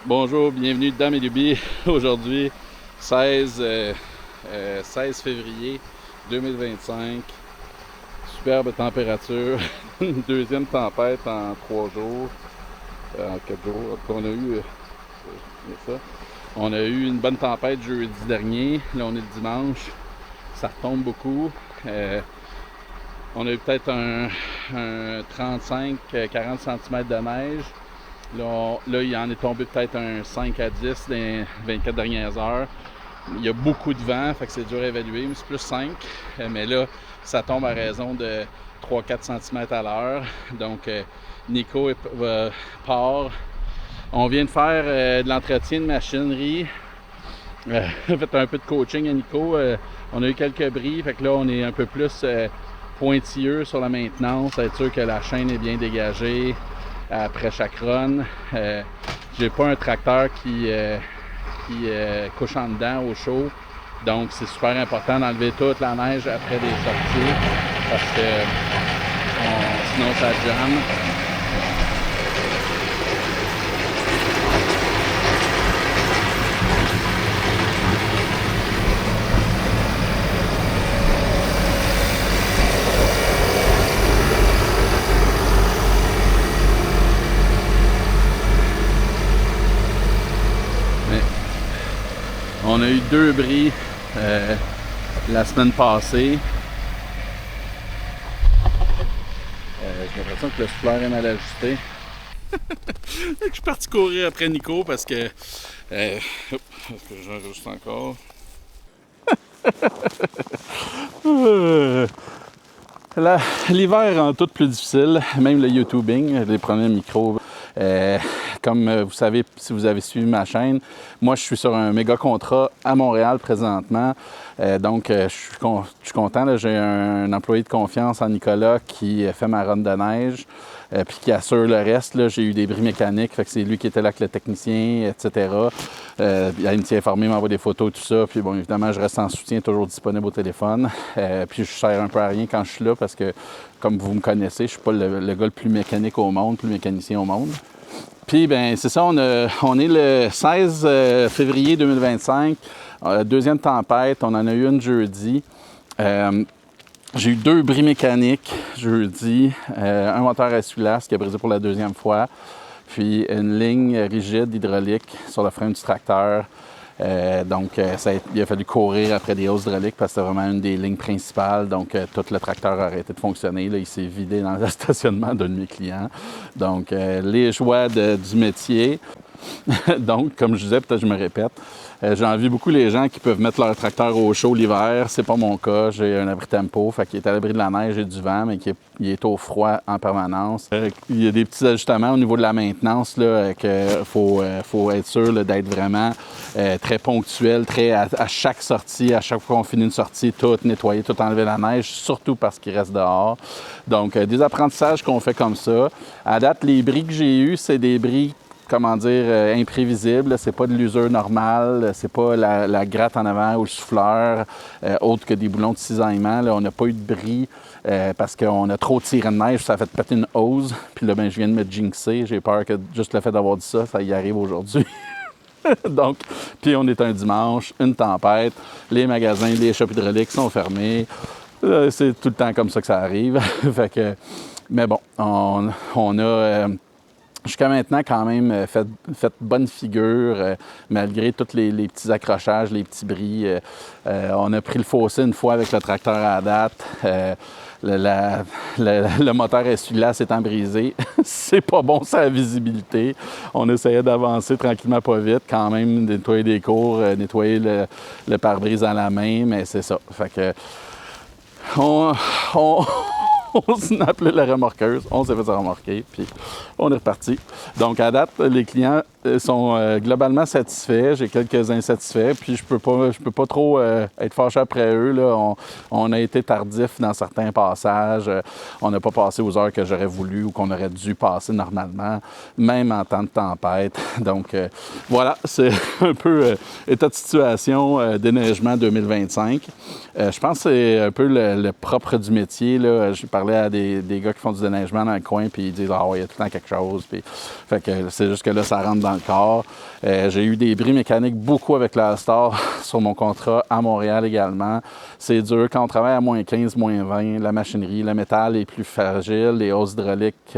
Bonjour, bienvenue dans mes lubies. Aujourd'hui, 16 février 2025. Superbe température. Une deuxième tempête en 3 jours. En 4 jours. On a eu une bonne tempête jeudi dernier. Là, on est le dimanche. Ça retombe beaucoup. On a eu peut-être un 35-40 cm de neige. Là, il en est tombé peut-être un 5 à 10 dans les 24 dernières heures. Il y a beaucoup de vent, fait que c'est dur à évaluer, mais c'est plus 5. Mais là, ça tombe à raison de 3-4 cm à l'heure. Donc, Nico part. On vient de faire de l'entretien de machinerie. Fait un peu de coaching à Nico. On a eu quelques bris, fait que là, on est un peu plus pointilleux sur la maintenance, être sûr que la chaîne est bien dégagée après chaque run. J'ai pas un tracteur qui couche en dedans au chaud, donc c'est super important d'enlever toute la neige après des sorties parce que sinon ça jamme. On a eu 2 bris la semaine passée. J'ai l'impression que le souffleur est mal ajusté. Je suis parti courir après Nico parce que... est-ce que j'enregistre encore? L'hiver rend tout plus difficile, même le YouTubing, les premiers micros. Comme vous savez, si vous avez suivi ma chaîne, moi je suis sur un méga contrat à Montréal présentement. Donc je suis content. Là, j'ai un employé de confiance en Nicolas qui fait ma run de neige. Puis qui assure le reste. Là, j'ai eu des bris mécaniques, fait que c'est lui qui était là avec le technicien, etc. Il me tient informé, il m'envoie des photos, tout ça. Puis bon, évidemment, je reste en soutien, toujours disponible au téléphone. Puis je sers un peu à rien quand je suis là parce que, comme vous me connaissez, je suis pas le gars le plus mécanique au monde, plus mécanicien au monde. Puis, ben c'est ça, on est le 16 février 2025, deuxième tempête, on en a eu une jeudi. J'ai eu 2 bris mécaniques jeudi, un moteur à essuie-glace qui a brisé pour la deuxième fois, puis une ligne rigide hydraulique sur le frein du tracteur. Il a fallu courir après des hausses hydrauliques parce que c'était vraiment une des lignes principales. Donc, tout le tracteur a arrêté de fonctionner. Là, il s'est vidé dans le stationnement d'un de mes clients. Donc, les joies du métier. Donc, comme je disais, peut-être je me répète, j'envie beaucoup les gens qui peuvent mettre leur tracteur au chaud l'hiver. C'est pas mon cas. J'ai un abri tempo, fait qu'il est à l'abri de la neige et du vent, mais il est au froid en permanence. Il y a des petits ajustements au niveau de la maintenance là, qu'il faut être sûr là, d'être vraiment très ponctuel, très à chaque sortie, à chaque fois qu'on finit une sortie, tout nettoyer, tout enlever la neige, surtout parce qu'il reste dehors. Donc, des apprentissages qu'on fait comme ça. À date, les bris que j'ai eus, c'est des bris imprévisible. C'est pas de l'usure normale, c'est pas la gratte en avant ou le souffleur, autre que des boulons de cisaillement. Là, on n'a pas eu de bris parce qu'on a trop tiré de neige, ça a fait péter une hose. Puis là, ben, je viens de me jinxer. J'ai peur que juste le fait d'avoir dit ça, ça y arrive aujourd'hui. Donc, puis on est un dimanche, une tempête, les magasins, les shops hydrauliques sont fermés. C'est tout le temps comme ça que ça arrive. Fait que, mais bon, on a... jusqu'à maintenant, quand même, fait bonne figure, malgré tous les petits accrochages, les petits bris. On a pris le fossé une fois avec le tracteur à date. Le moteur essuie-glace étant brisé. C'est pas bon, ça la visibilité. On essayait d'avancer tranquillement, pas vite, quand même, nettoyer des cours, nettoyer le pare-brise à la main, mais c'est ça. Fait que... on s'en appelait la remorqueuse, on s'est fait ça remorquer, puis on est reparti. Donc, à date, les clients sont globalement satisfaits. J'ai quelques insatisfaits, puis je peux pas trop être fâché après eux. Là. On a été tardif dans certains passages. On n'a pas passé aux heures que j'aurais voulu ou qu'on aurait dû passer normalement, même en temps de tempête. Donc, voilà, c'est un peu état de situation déneigement 2025. Je pense que c'est un peu le propre du métier. Là. parlais à des gars qui font du déneigement dans le coin, puis ils disent « Ah ouais, il y a tout le temps quelque chose. » Puis, fait que c'est juste que là, ça rentre dans le corps. J'ai eu des bris mécaniques beaucoup avec l'Alstar sur mon contrat à Montréal également. C'est dur. Quand on travaille à moins 15, moins 20, la machinerie, le métal est plus fragile, les hausses hydrauliques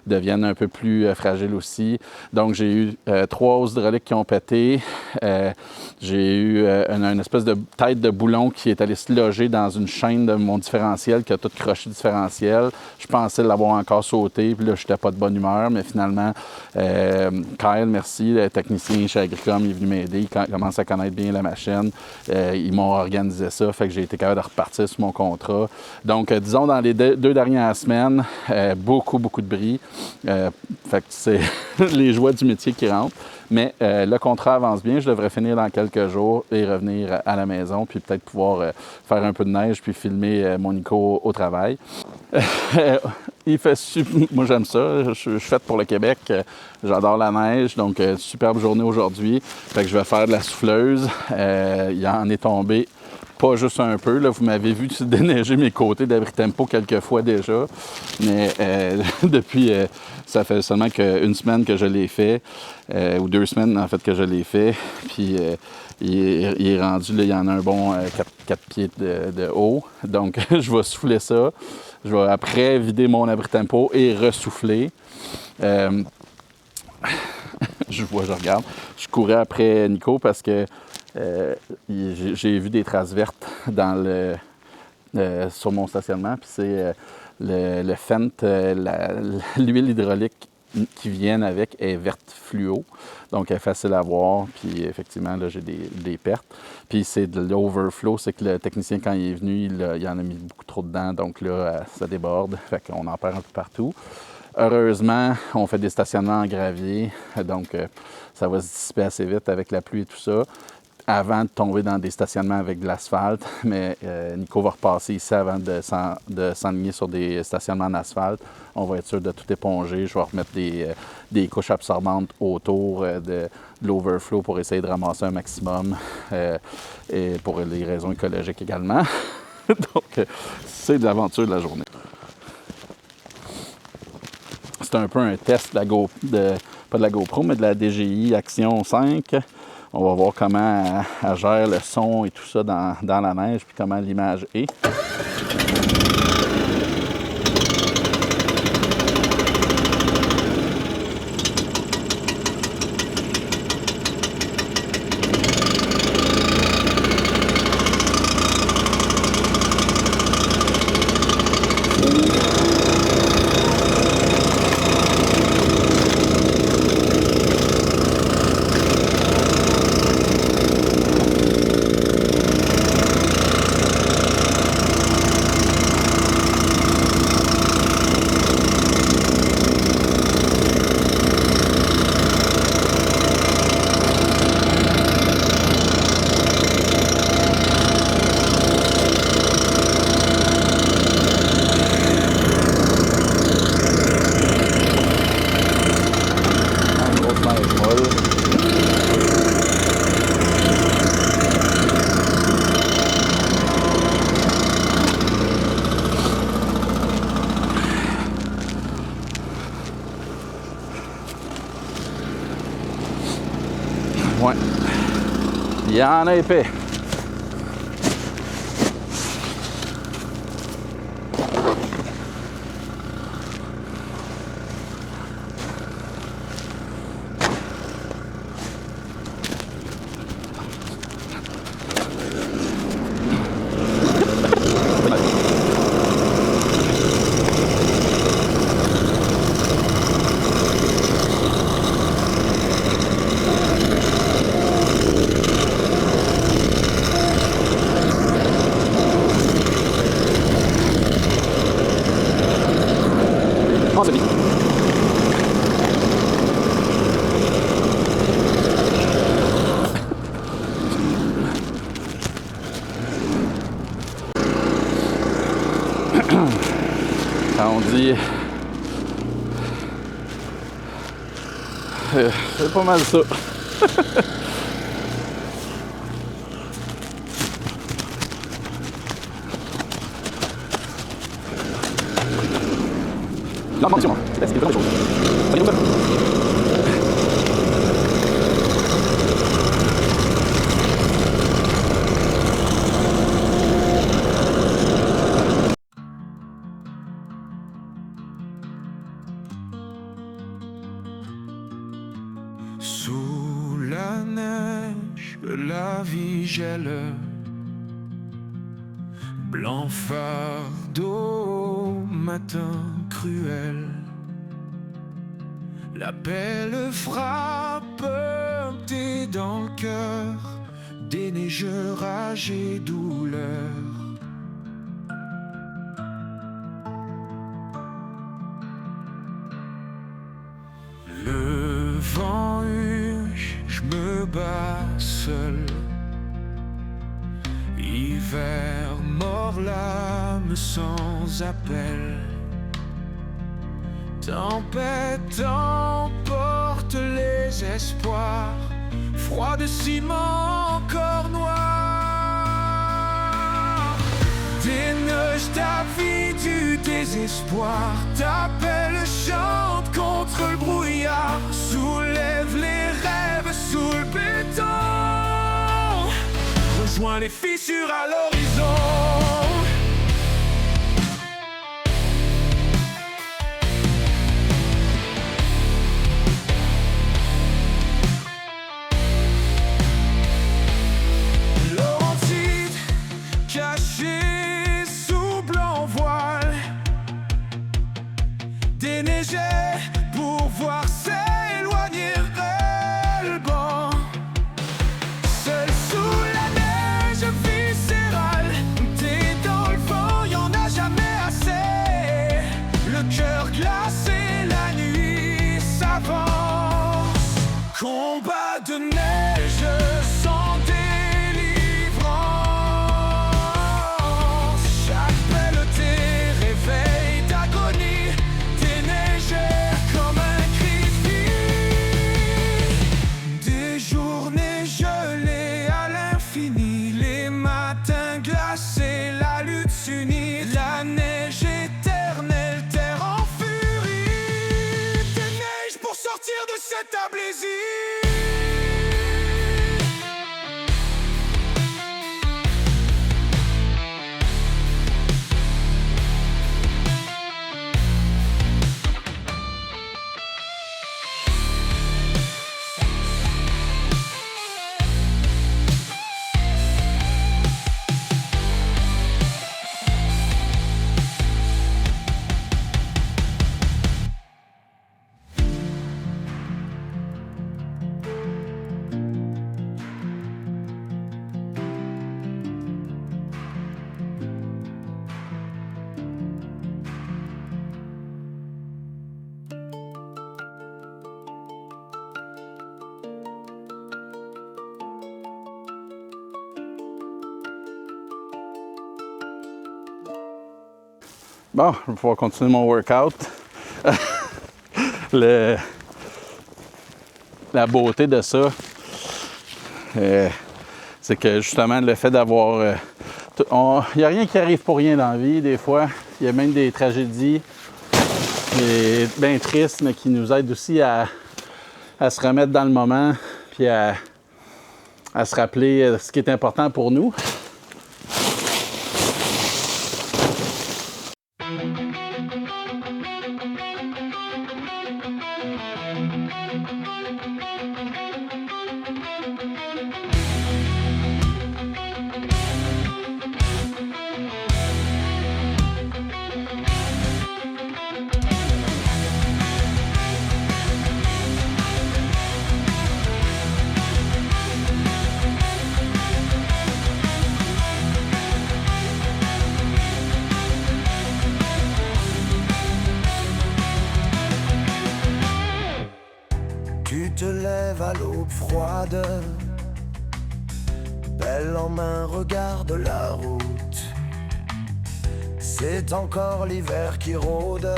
deviennent un peu plus fragiles aussi. Donc, j'ai eu 3 hausses hydrauliques qui ont pété. J'ai eu une espèce de tête de boulon qui est allée se loger dans une chaîne de mon différentiel qui a tout croché le différentiel. Je pensais l'avoir encore sauté, puis là, je n'étais pas de bonne humeur, mais finalement, Kyle, merci, le technicien chez Agricom, il est venu m'aider, il commence à connaître bien la machine. Ils m'ont organisé ça, fait que j'ai été capable de repartir sur mon contrat. Donc, disons, dans les 2 dernières semaines, beaucoup de bris. Fait que c'est les joies du métier qui rentrent. Mais le contrat avance bien. Je devrais finir dans quelques jours et revenir à la maison, puis peut-être pouvoir faire un peu de neige, puis filmer mon Nico au travail. Moi, j'aime ça. Je suis faite pour le Québec. J'adore la neige. Donc, superbe journée aujourd'hui. Fait que je vais faire de la souffleuse. Il en est tombé pas juste un peu. Là. Vous m'avez vu déneiger mes côtés d'Abri-Tempo quelques fois déjà. Mais depuis, ça fait seulement une semaine que je l'ai fait. Ou 2 semaines, en fait, que je l'ai fait. Puis, il est rendu, là, il y en a un bon 4 pieds de haut. Donc, je vais souffler ça. Je vais après vider mon Abri-Tempo et ressouffler. Je regarde. Je courais après Nico parce que j'ai vu des traces vertes sur mon stationnement. Puis c'est le Fent, l'huile hydraulique qui vient avec est verte fluo. Donc, elle est facile à voir. Puis, effectivement, là, j'ai des pertes. Puis, c'est de l'overflow. C'est que le technicien, quand il est venu, il en a mis beaucoup trop dedans. Donc, là, ça déborde. Fait qu'on en perd un peu partout. Heureusement, on fait des stationnements en gravier. Donc, ça va se dissiper assez vite avec la pluie et tout ça, avant de tomber dans des stationnements avec de l'asphalte. Mais Nico va repasser ici avant de s'enligner sur des stationnements en asphalte. On va être sûr de tout éponger. Je vais remettre des couches absorbantes autour de l'overflow pour essayer de ramasser un maximum et pour les raisons écologiques également. Donc, c'est de l'aventure de la journée. C'est un peu un test pas de la GoPro, mais de la DJI Action 5. On va voir comment elle gère le son et tout ça dans la neige, puis comment l'image est. Ouais. Il y en a épais. On dit... c'est pas mal ça. Lentement, c'est des vraies choses. Voyez-vous ça? Sous la neige, la vie gèle. Blanc fardeau, matin cruel. L'appel frappe t'es dans le cœur, des neiges, rage et douleur. Le vent huge, je me bats seul. Hiver mord l'âme sans appel. Tempête emporte les espoirs. Froid de ciment encore noir. Déneiges ta vie du désespoir. T'appelles, chante contre le brouillard. Soulève les rêves sous le béton. Rejoins les fissures à l'horizon. Caché sous blanc voile, déneigé pour voir s'éloigner le banc. Seul sous la neige viscérale, t'es dans le vent, y'en a jamais assez. Le cœur glacé, la nuit s'avance. Combat de neige sans la neige éternelle, terre en furie. Des neiges pour sortir de cette ablésie. Bon, je vais pouvoir continuer mon workout. La beauté de ça, c'est que justement le fait d'avoir... il n'y a rien qui arrive pour rien dans la vie, des fois. Il y a même des tragédies bien tristes, mais qui nous aident aussi à se remettre dans le moment, puis à se rappeler ce qui est important pour nous. Tu te lèves à l'aube froide, belle en main, regarde la route. C'est encore l'hiver qui rôde,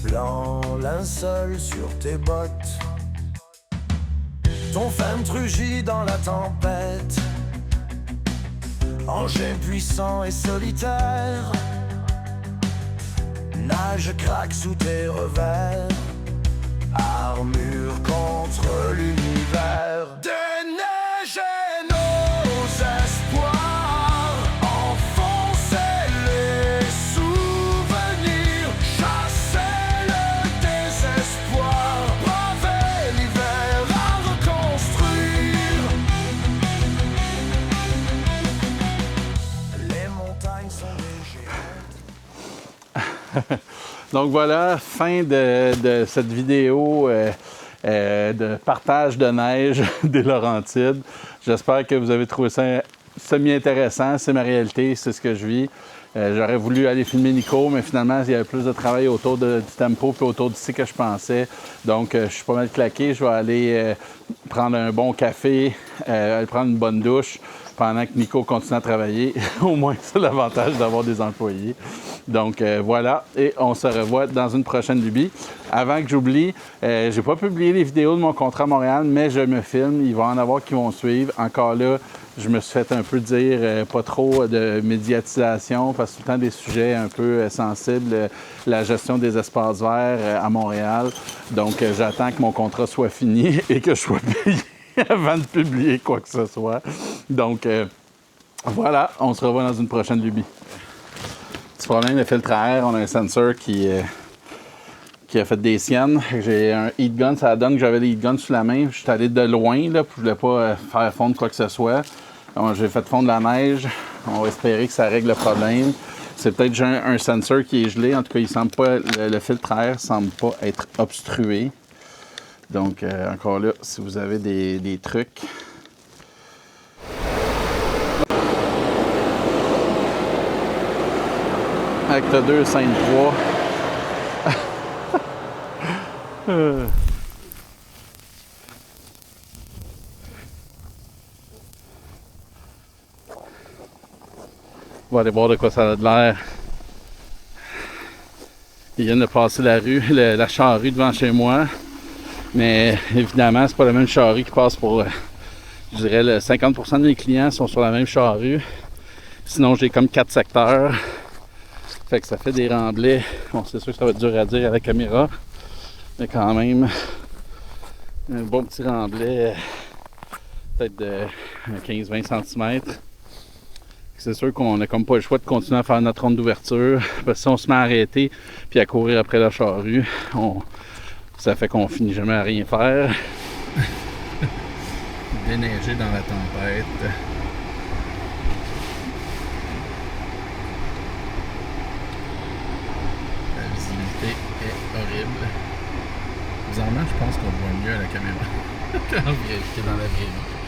blanc linceul sur tes bottes. Ton femme rugit dans la tempête, engin puissant et solitaire. neige craque sous tes revers, armure contre l'univers. Déneiger nos espoirs, enfoncer les souvenirs, chasser le désespoir, braver l'hiver à reconstruire. Les montagnes sont des géantes. Donc voilà, fin de cette vidéo de partage de neige des Laurentides. J'espère que vous avez trouvé ça semi-intéressant. C'est ma réalité, c'est ce que je vis. J'aurais voulu aller filmer Nico, mais finalement, il y avait plus de travail autour du tempo et autour d'ici que je pensais. Donc, je suis pas mal claqué. Je vais aller prendre un bon café, aller prendre une bonne douche pendant que Nico continue à travailler. Au moins, c'est l'avantage d'avoir des employés. Donc, voilà. Et on se revoit dans une prochaine lubie. Avant que j'oublie, j'ai pas publié les vidéos de mon contrat à Montréal, mais je me filme. Il va en avoir qui vont suivre. Encore là, je me suis fait un peu dire pas trop de médiatisation parce que tout le temps des sujets un peu sensibles, la gestion des espaces verts à Montréal. Donc, j'attends que mon contrat soit fini et que je sois payé avant de publier quoi que ce soit. Donc, voilà, on se revoit dans une prochaine lubie. Petit problème de filtre à air, on a un sensor qui a fait des siennes. J'ai un heat gun, ça donne que j'avais des heat guns sous la main. Je suis allé de loin, là, je voulais pas faire fondre quoi que ce soit. J'ai fait fondre la neige. On va espérer que ça règle le problème. C'est peut-être juste un sensor qui est gelé. En tout cas, il semble pas, le filtre à air ne semble pas être obstrué. Donc, encore là, si vous avez des trucs. Acte 2, scène 3. On va aller voir de quoi ça a de l'air. Ils viennent de passer la rue, la charrue devant chez moi. Mais évidemment, c'est pas la même charrue qui passe pour, je dirais, 50% de mes clients sont sur la même charrue. Sinon, j'ai comme 4 secteurs. Fait que ça fait des remblais. Bon, c'est sûr que ça va être dur à dire à la caméra. Mais quand même, un bon petit remblai, peut-être de 15-20 cm. C'est sûr qu'on n'a comme pas le choix de continuer à faire notre ronde d'ouverture. Parce que si on se met à arrêter puis à courir après la charrue, ça fait qu'on finit jamais à rien faire. Déneiger dans la tempête. La visibilité est horrible. Bizarrement, je pense qu'on voit mieux à la caméra qu'en réalité dans la vraie vie.